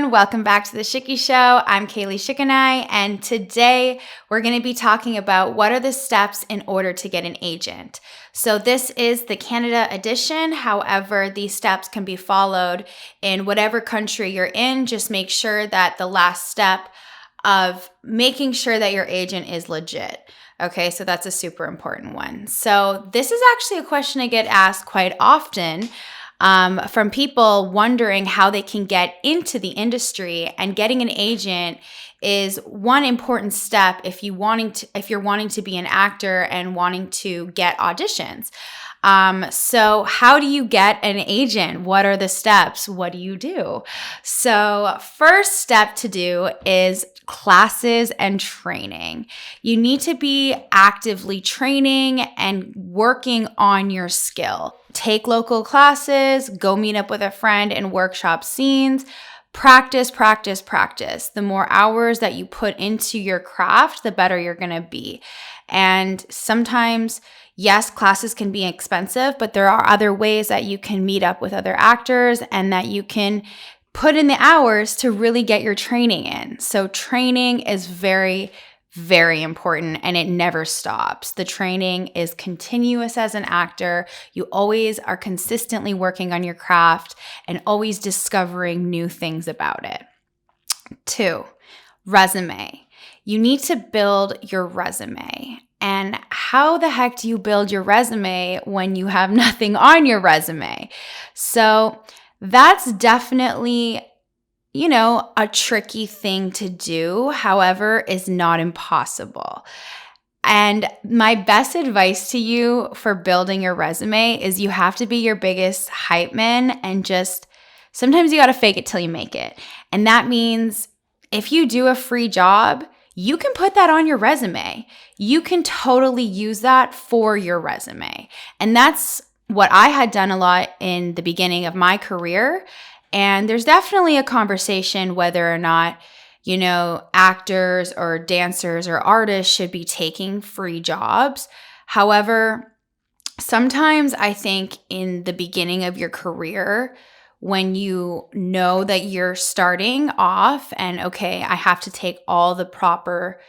everyone. Welcome back to the Shiki Show. I'm Kayleigh Shikanai, and today we're going to be talking about what are the steps in order to get an agent. So this is the Canada edition. However, these steps can be followed in whatever country you're in. Just make sure that the last step of making sure that your agent is legit. Okay, so that's a super important one. So this is actually a question I get asked quite often from people wondering how they can get into the industry, and getting an agent is one important step if you're wanting to be an actor and wanting to get auditions. So how do you get an agent? What are the steps? What do you do? So first step to do is classes and training. You need to be actively training and working on your skill. Take local classes, go meet up with a friend and workshop scenes. Practice, practice, practice. The more hours that you put into your craft, the better you're going to be. And sometimes, yes, classes can be expensive, but there are other ways that you can meet up with other actors and that you can put in the hours to really get your training in. So training is very, very important, and it never stops. The training is continuous as an actor. You always are consistently working on your craft and always discovering new things about it. 2, resume. You need to build your resume. And how the heck do you build your resume when you have nothing on your resume? So that's definitely, a tricky thing to do, however, is not impossible. And my best advice to you for building your resume is you have to be your biggest hype man, and just sometimes you got to fake it till you make it. And that means if you do a free job, you can put that on your resume. You can totally use that for your resume. And that's what I had done a lot in the beginning of my career. And there's definitely a conversation whether or not, actors or dancers or artists should be taking free jobs. However, sometimes I think in the beginning of your career, when you know that you're starting off and, okay, I have to take all the proper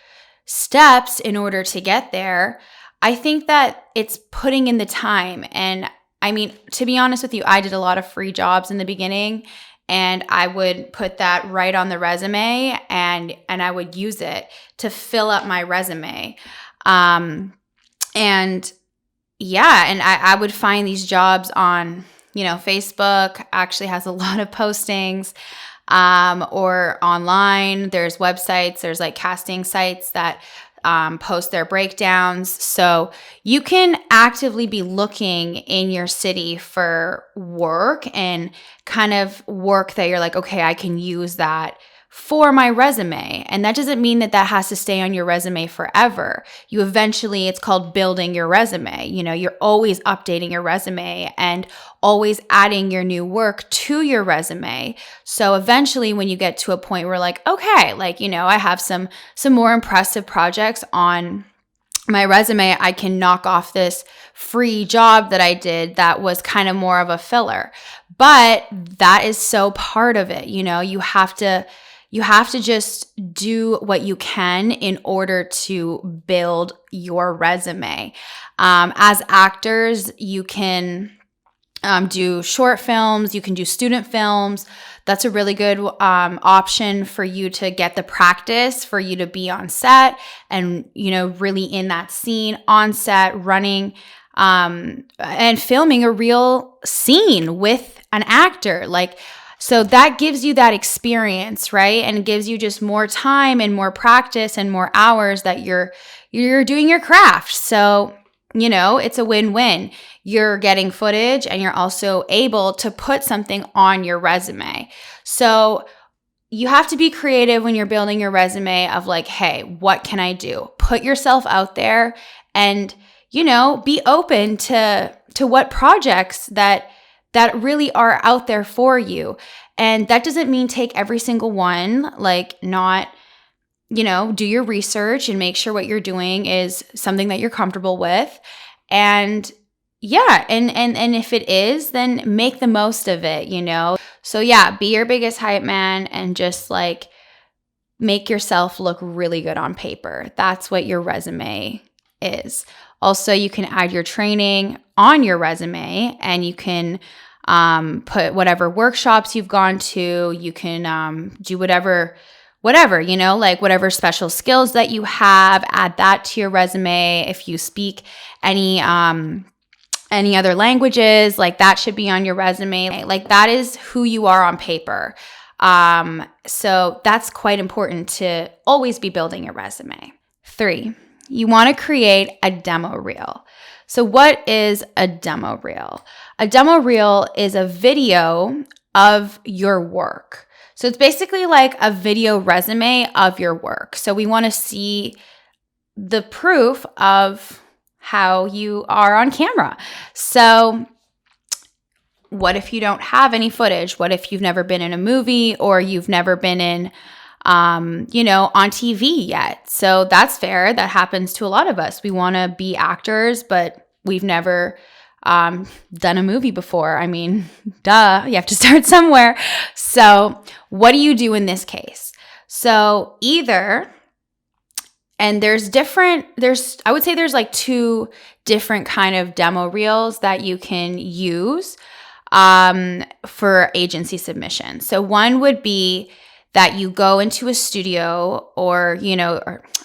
steps in order to get there, I think that it's putting in the time. And I mean, to be honest with you, I did a lot of free jobs in the beginning, and I would put that right on the resume and I would use it to fill up my resume. And I would find these jobs on, Facebook actually has a lot of postings, or online. There's websites, there's like casting sites that post their breakdowns. So you can actively be looking in your city for work and kind of work that you're like, okay, I can use that for my resume. And that doesn't mean that has to stay on your resume forever. It's called building your resume. You're always updating your resume and always adding your new work to your resume. So eventually when you get to a point where okay, I have some more impressive projects on my resume, I can knock off this free job that I did that was kind of more of a filler. But that is so part of it. You have to just do what you can in order to build your resume. As actors, you can do short films, you can do student films. That's a really good option for you to get the practice, for you to be on set and, really in that scene, on set, running and filming a real scene with an actor. So that gives you that experience, right? And it gives you just more time and more practice and more hours that you're doing your craft. So, it's a win-win. You're getting footage and you're also able to put something on your resume. So you have to be creative when you're building your resume of hey, what can I do? Put yourself out there and, be open to what projects that really are out there for you. And that doesn't mean take every single one, not, do your research and make sure what you're doing is something that you're comfortable with. And, Yeah, and if it is, then make the most of it, you know? So yeah, be your biggest hype man and just like make yourself look really good on paper. That's what your resume is. Also, you can add your training on your resume and you can put whatever workshops you've gone to. You can do whatever, you know, like whatever special skills that you have, add that to your resume. If you speak any other languages, like that should be on your resume. Like that is who you are on paper. So that's quite important to always be building your resume. 3, you want to create a demo reel. So what is a demo reel? A demo reel is a video of your work. So it's basically like a video resume of your work. So we want to see the proof of how you are on camera. So what if you don't have any footage? What if you've never been in a movie or you've never been in, on TV yet? So that's fair. That happens to a lot of us. We want to be actors, but we've never done a movie before. I mean, duh, you have to start somewhere. So what do you do in this case? So I would say there's like 2 different kind of demo reels that you can use for agency submission. So one would be that you go into a studio or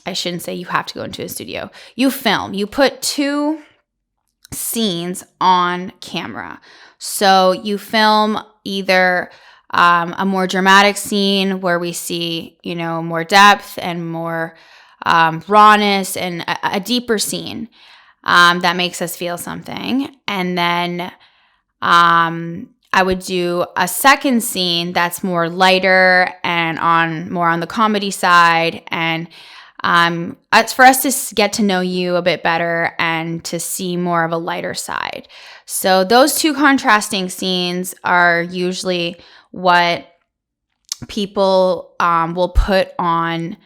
I shouldn't say you have to go into a studio. You film, you put 2 scenes on camera. So you film either a more dramatic scene where we see, more depth and more rawness and a deeper scene that makes us feel something. And then I would do a second scene that's more lighter and more on the comedy side. And it's for us to get to know you a bit better and to see more of a lighter side. So those 2 contrasting scenes are usually what people will put on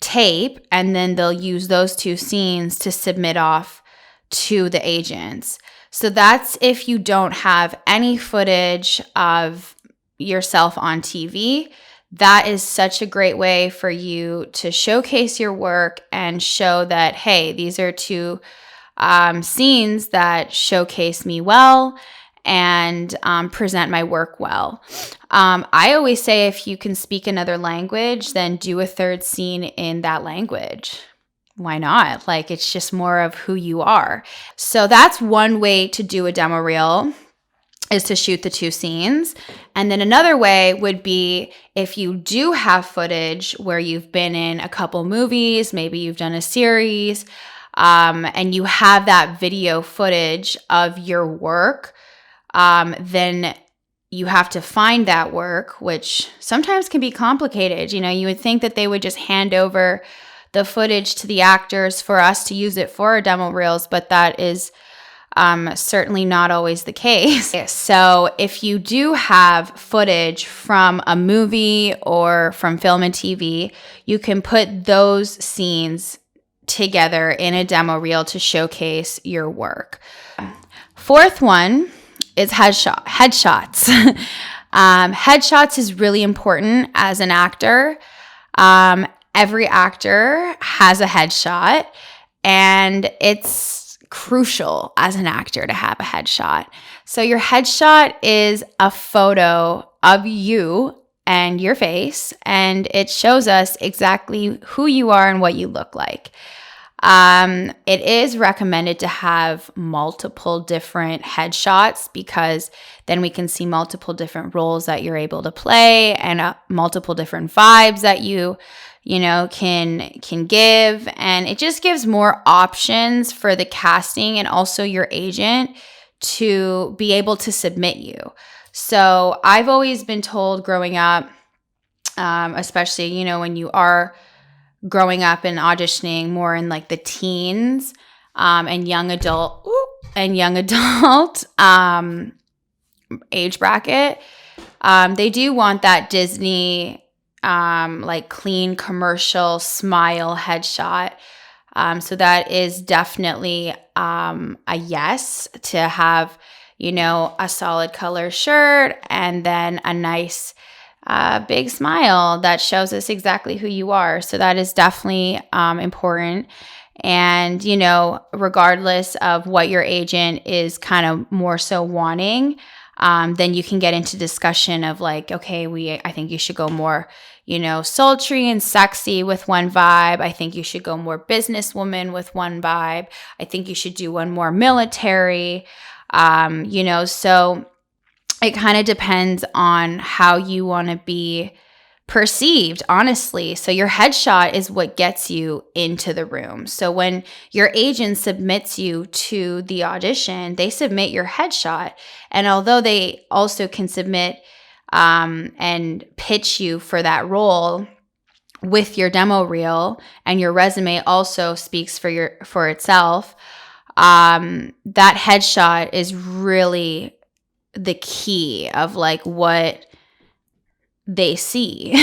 tape, and then they'll use those 2 scenes to submit off to the agents. So that's if you don't have any footage of yourself on TV. That is such a great way for you to showcase your work and show that, hey, these are 2 scenes that showcase me well and present my work well. I always say if you can speak another language, then do a 3rd scene in that language. Why not? Like, it's just more of who you are. So that's one way to do a demo reel, is to shoot the 2 scenes. And then another way would be if you do have footage where you've been in a couple movies, maybe you've done a series, and you have that video footage of your work, then you have to find that work, which sometimes can be complicated. You would think that they would just hand over the footage to the actors for us to use it for our demo reels, but that is certainly not always the case. So if you do have footage from a movie or from film and TV, you can put those scenes together in a demo reel to showcase your work. 4th one is headshots. Headshots is really important as an actor. Every actor has a headshot, and it's crucial as an actor to have a headshot. So your headshot is a photo of you and your face, and it shows us exactly who you are and what you look like. It is recommended to have multiple different headshots because then we can see multiple different roles that you're able to play and multiple different vibes that you can give. And it just gives more options for the casting and also your agent to be able to submit you. So I've always been told growing up, especially, when you are growing up and auditioning more in like the teens and young adult age bracket, they do want that Disney like clean commercial smile headshot. So that is definitely a yes to have, a solid color shirt and then a nice big smile that shows us exactly who you are. So that is definitely important. And, regardless of what your agent is kind of more so wanting, then you can get into discussion of like, okay, I think you should go more, sultry and sexy with one vibe. I think you should go more businesswoman with one vibe. I think you should do one more military, so it kind of depends on how you want to be perceived, honestly. So your headshot is what gets you into the room. So when your agent submits you to the audition, they submit your headshot. And although they also can submit and pitch you for that role with your demo reel, and your resume also speaks for itself, that headshot is really the key of like what they see.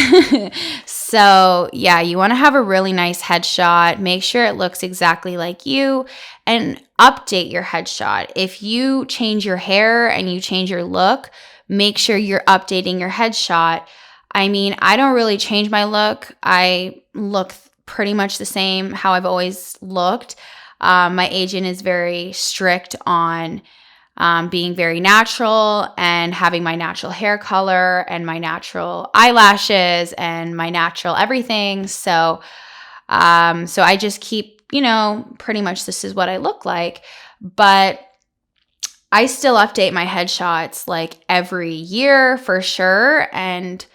So yeah, you want to have a really nice headshot. Make sure it looks exactly like you, and update your headshot. If you change your hair and you change your look, make sure you're updating your headshot. I mean, I don't really change my look. I look pretty much the same how I've always looked. My agent is very strict on being very natural and having my natural hair color and my natural eyelashes and my natural everything. So I just keep, pretty much this is what I look like. But I still update my headshots like every year for sure. And,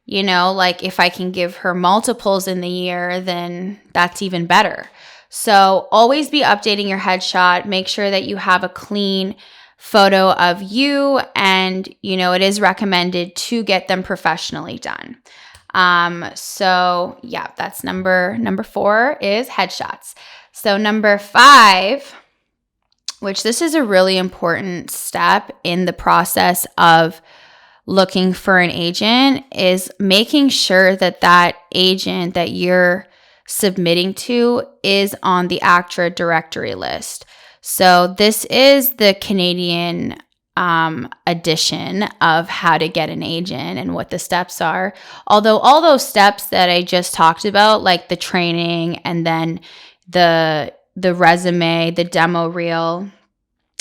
like if I can give her multiples in the year, then that's even better. So always be updating your headshot. Make sure that you have a clean photo of you, and it is recommended to get them professionally done. So yeah, that's number 4 is headshots. So number 5, which this is a really important step in the process of looking for an agent, is making sure that agent that you're submitting to is on the ACTRA directory list. So this is the Canadian edition of how to get an agent and what the steps are. Although all those steps that I just talked about, like the training and then the resume, the demo reel,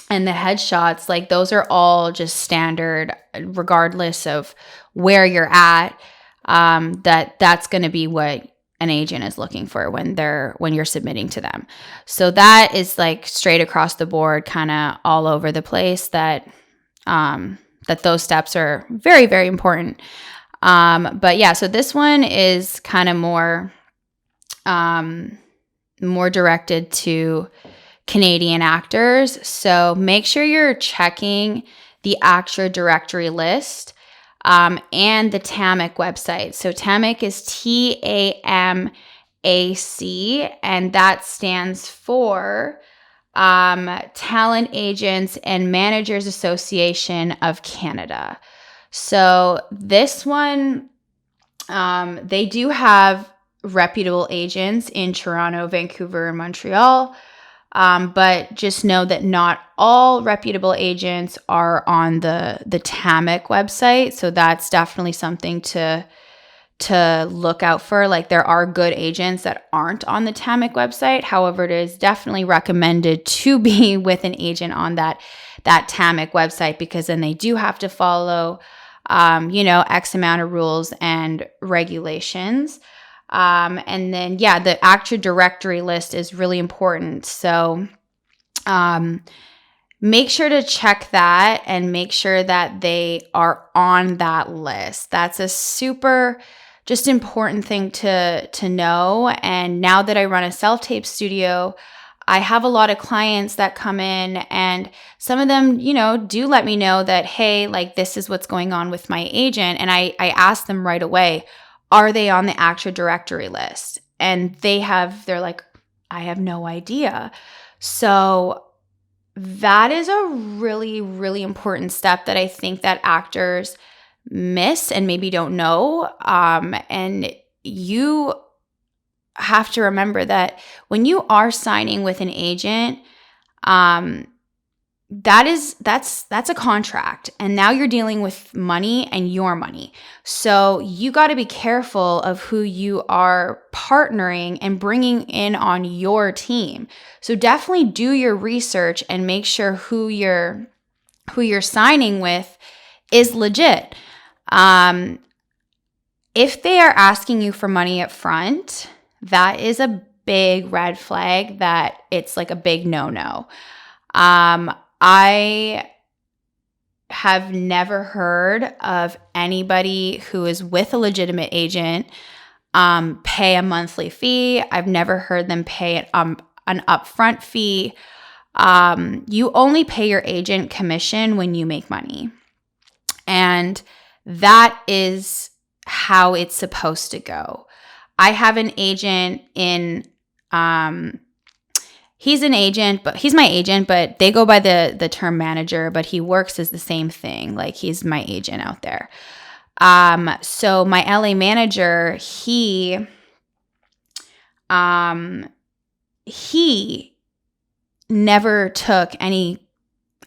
and the headshots, like those are all just standard regardless of where you're at. That's going to be what an agent is looking for when you're submitting to them. So that is like straight across the board, kind of all over the place, that those steps are very, very important. But yeah, so this one is kind of more directed to Canadian actors. So make sure you're checking the ACTRA directory list and the TAMAC website. So TAMAC is TAMAC, and that stands for Talent Agents and Managers Association of Canada. So this one, they do have reputable agents in Toronto, Vancouver, and Montreal. But just know that not all reputable agents are on the TAMAC website. So that's definitely something to look out for. Like there are good agents that aren't on the TAMAC website. However, it is definitely recommended to be with an agent on that TAMAC website, because then they do have to follow, X amount of rules and regulations. And then, yeah, the ACTRA directory list is really important. So make sure to check that and make sure that they are on that list. That's a super just important thing to know. And now that I run a self-tape studio, I have a lot of clients that come in, and some of them, do let me know that, hey, like this is what's going on with my agent. And I ask them right away, are they on the ACTRA directory list? And they're like, I have no idea. So that is a really, really important step that I think that actors miss and maybe don't know. And you have to remember that when you are signing with an agent, that's a contract, and now you're dealing with money and your money. So you got to be careful of who you are partnering and bringing in on your team. So definitely do your research and make sure who you're signing with is legit. If they are asking you for money up front, that is a big red flag that it's like a big no-no. I have never heard of anybody who is with a legitimate agent pay a monthly fee. I've never heard them pay an upfront fee. You only pay your agent commission when you make money. And that is how it's supposed to go. I have an agent in, he's an agent, but he's my agent, but they go by the term manager, but he works as the same thing. Like, he's my agent out there. So my LA manager, he never took any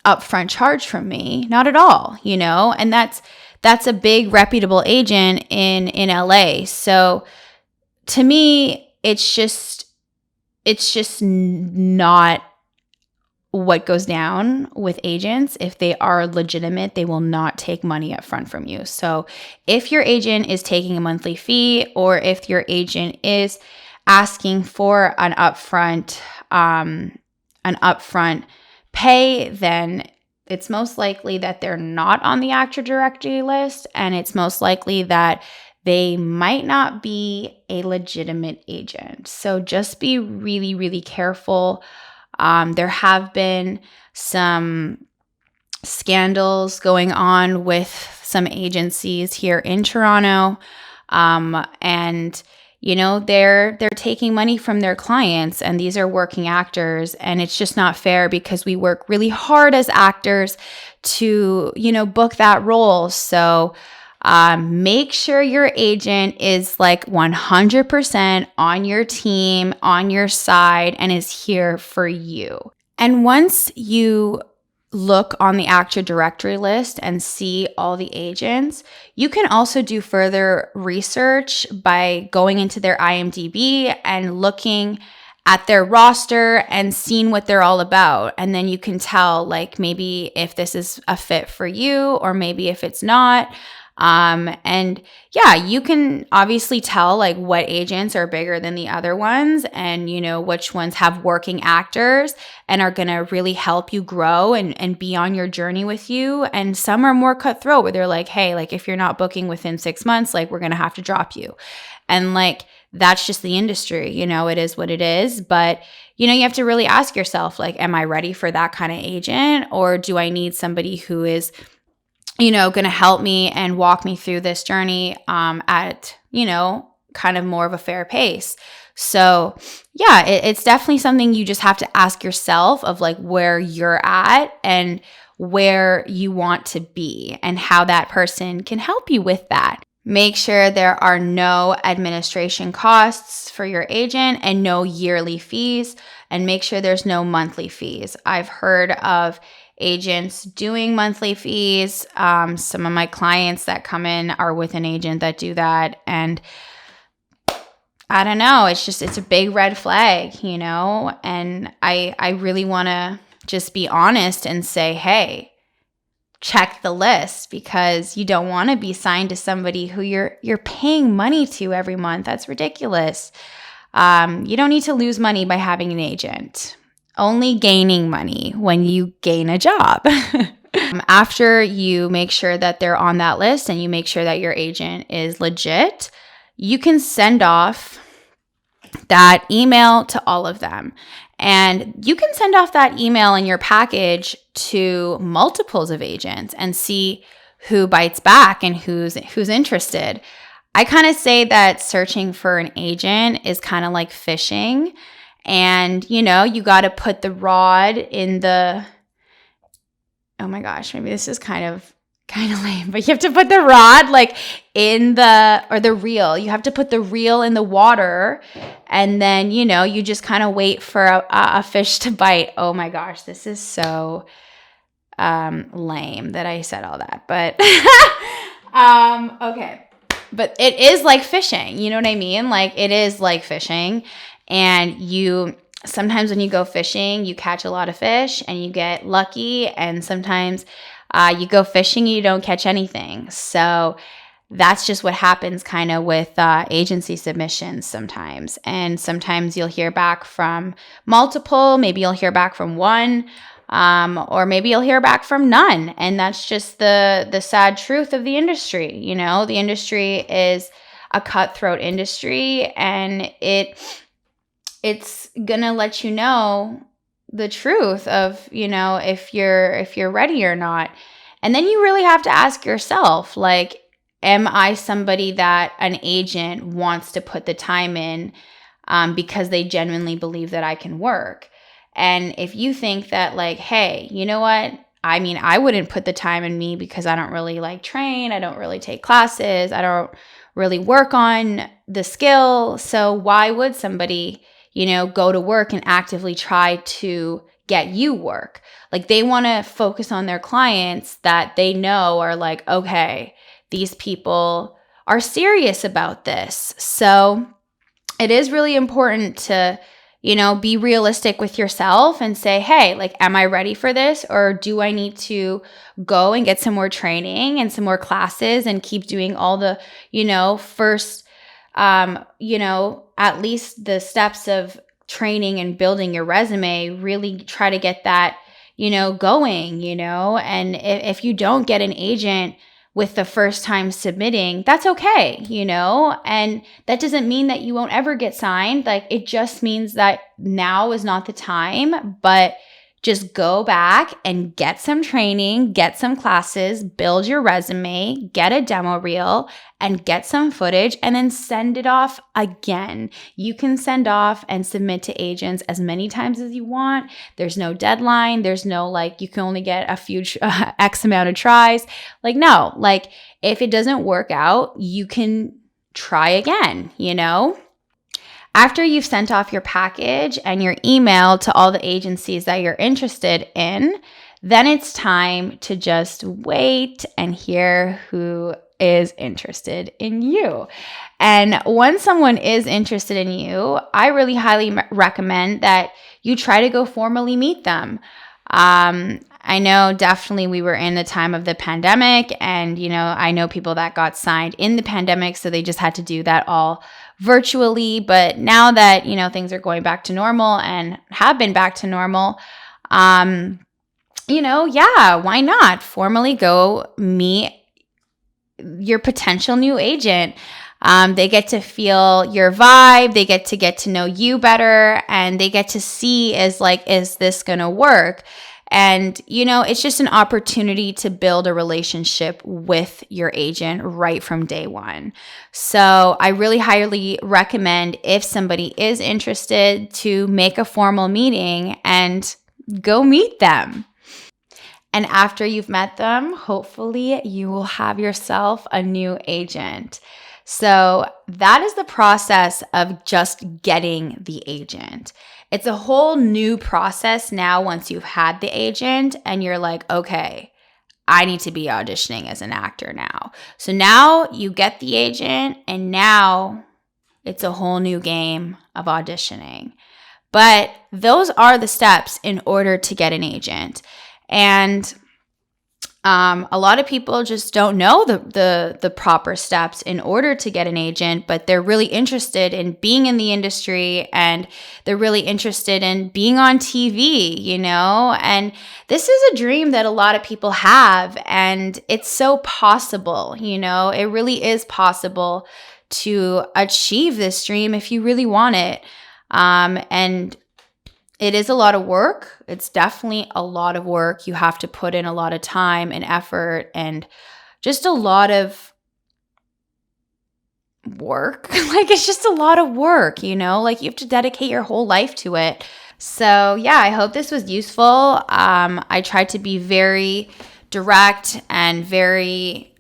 upfront charge from me, not at all, and that's a big reputable agent in LA. So to me, it's just not what goes down with agents. If they are legitimate, they will not take money up front from you. So if your agent is taking a monthly fee, or if your agent is asking for an upfront pay, then it's most likely that they're not on the actor directory list, and it's most likely that they might not be a legitimate agent. So just be really, really careful. There have been some scandals going on with some agencies here in Toronto, and they're taking money from their clients, and these are working actors, and it's just not fair because we work really hard as actors to book that role. So make sure your agent is like 100% on your team, on your side, and is here for you. And once you look on the actor directory list and see all the agents, you can also do further research by going into their IMDb and looking at their roster and seeing what they're all about. And then you can tell, like, maybe if this is a fit for you, or maybe if it's not. And yeah, you can obviously tell like what agents are bigger than the other ones, and which ones have working actors and are going to really help you grow and be on your journey with you. And some are more cutthroat, where they're like, hey, like, if you're not booking within 6 months, like, we're going to have to drop you. And like, that's just the industry, it is what it is. But you have to really ask yourself, like, am I ready for that kind of agent? Or do I need somebody who is going to help me and walk me through this journey at, kind of more of a fair pace? So yeah, it's definitely something you just have to ask yourself of like where you're at and where you want to be, and how that person can help you with that. Make sure there are no administration costs for your agent and no yearly fees, and make sure there's no monthly fees. I've heard of agents doing monthly fees. Some of my clients that come in are with an agent that do that. And I don't know, it's a big red flag, and I really want to just be honest and say, hey, check the list, because you don't want to be signed to somebody who you're paying money to every month. That's ridiculous. You don't need to lose money by having an agent. Only gaining money when you gain a job. After you make sure that they're on that list and you make sure that your agent is legit, you can send off that email to all of them. And you can send off that email in your package to multiples of agents and see who bites back and who's interested. I kind of say that searching for an agent is kind of like fishing. And, you got to put the rod in the, oh my gosh, maybe this is kind of kind of lame, but you have to put the rod like in the reel. You have to put the reel in the water, and then, you just kind of wait for a fish to bite. Oh my gosh, this is so lame that I said all that, but okay. But it is like fishing, you know what I mean? Like, it is like fishing, and sometimes when you go fishing, you catch a lot of fish and you get lucky, and sometimes you go fishing and you don't catch anything. So that's just what happens kind of with agency submissions sometimes. And sometimes you'll hear back from multiple, maybe you'll hear back from one, or maybe you'll hear back from none. And that's just the sad truth of the industry. The industry is a cutthroat industry, and it's gonna let you know the truth of, if you're ready or not. And then you really have to ask yourself, like, am I somebody that an agent wants to put the time in because they genuinely believe that I can work? And if you think that, like, hey, you know what? I mean, I wouldn't put the time in me because I don't really like train. I don't really take classes. I don't really work on the skill. So why would somebody, go to work and actively try to get you work? Like, they want to focus on their clients that they know are like, okay, these people are serious about this. So it is really important to, be realistic with yourself and say, hey, like, am I ready for this? Or do I need to go and get some more training and some more classes and keep doing all the, first, at least the steps of training and building your resume, really try to get that, going, and if you don't get an agent with the first time submitting, that's okay, and that doesn't mean that you won't ever get signed. Like, it just means that now is not the time, but just go back and get some training, get some classes, build your resume, get a demo reel, and get some footage, and then send it off again. You can send off and submit to agents as many times as you want. There's no deadline. There's no, like, you can only get a few X amount of tries. Like, no, like, if it doesn't work out, you can try again, After you've sent off your package and your email to all the agencies that you're interested in, then it's time to just wait and hear who is interested in you. And when someone is interested in you, I really highly recommend that you try to go formally meet them. I know definitely we were in the time of the pandemic, and, I know people that got signed in the pandemic, so they just had to do that all virtually. But now that, things are going back to normal and have been back to normal, yeah, why not formally go meet your potential new agent? They get to feel your vibe, they get to know you better, and they get to see is this gonna work? And, it's just an opportunity to build a relationship with your agent right from day one. So I really highly recommend, if somebody is interested, to make a formal meeting and go meet them. And after you've met them, hopefully you will have yourself a new agent. So that is the process of just getting the agent. It's a whole new process now once you've had the agent and you're like, okay, I need to be auditioning as an actor now. So now you get the agent, and now it's a whole new game of auditioning. But those are the steps in order to get an agent. And a lot of people just don't know the proper steps in order to get an agent, but they're really interested in being in the industry, and they're really interested in being on TV, and this is a dream that a lot of people have, and it's so possible, it really is possible to achieve this dream if you really want it. And it is a lot of work. It's definitely a lot of work. You have to put in a lot of time and effort and just a lot of work. Like, it's just a lot of work, like, you have to dedicate your whole life to it. So yeah, I hope this was useful. I tried to be very direct and very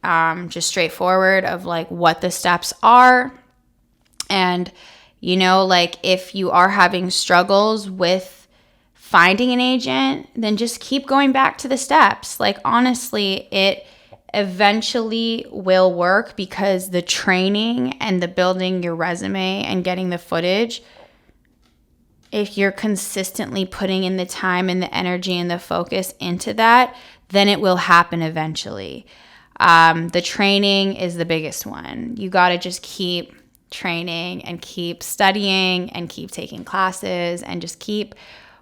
just straightforward of like what the steps are. And, you know, like if you are having struggles with finding an agent, then just keep going back to the steps. Like, honestly, it eventually will work because the training and the building your resume and getting the footage, if you're consistently putting in the time and the energy and the focus into that, then it will happen eventually. The training is the biggest one. You got to just keep training and keep studying and keep taking classes and just keep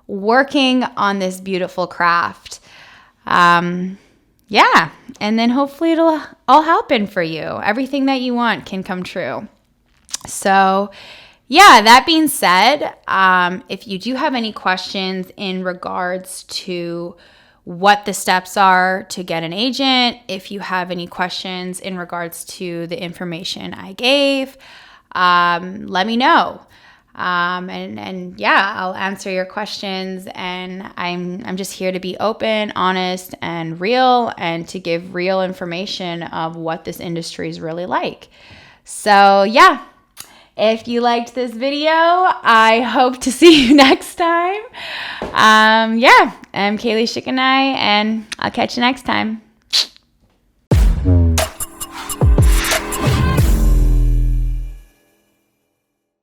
working on this beautiful craft. Yeah, and then hopefully it'll all happen for you. Everything that you want can come true. So yeah, that being said, if you do have any questions in regards to what the steps are to get an agent, if you have any questions in regards to the information I gave, let me know. And yeah, I'll answer your questions, and I'm just here to be open, honest, and real, and to give real information of what this industry is really like. So yeah, if you liked this video, I hope to see you next time. Yeah, I'm Kayleigh Shikanai, and I'll catch you next time.